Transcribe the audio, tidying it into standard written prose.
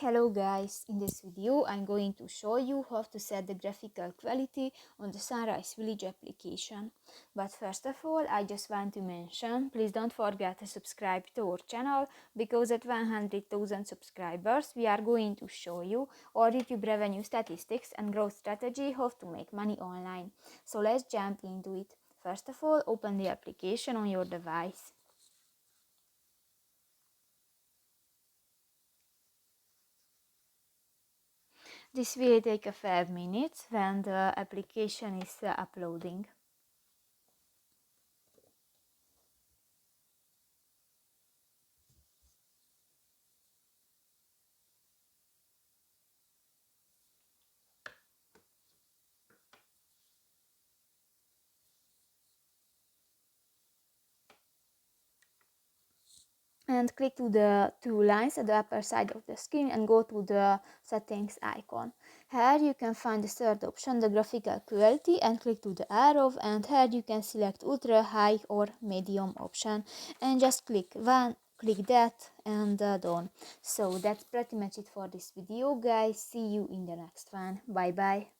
Hello guys, in this video I'm going to show you how to set the graphical quality on the Sunrise Village application. But first of all, I just want to mention, please don't forget to subscribe to our channel, because at 100,000 subscribers we are going to show you our YouTube revenue statistics and growth strategy how to make money online. So let's jump into it. First of all, open the application on your device. This will take a 5 minutes when the application is uploading. And click to the two lines at the upper side of the screen and go to the settings icon. Here you can find the third option, the graphical quality, and click to the arrow, and here you can select ultra, high or medium option and just click that and done. So that's pretty much it for this video guys. See you in the next one. Bye bye.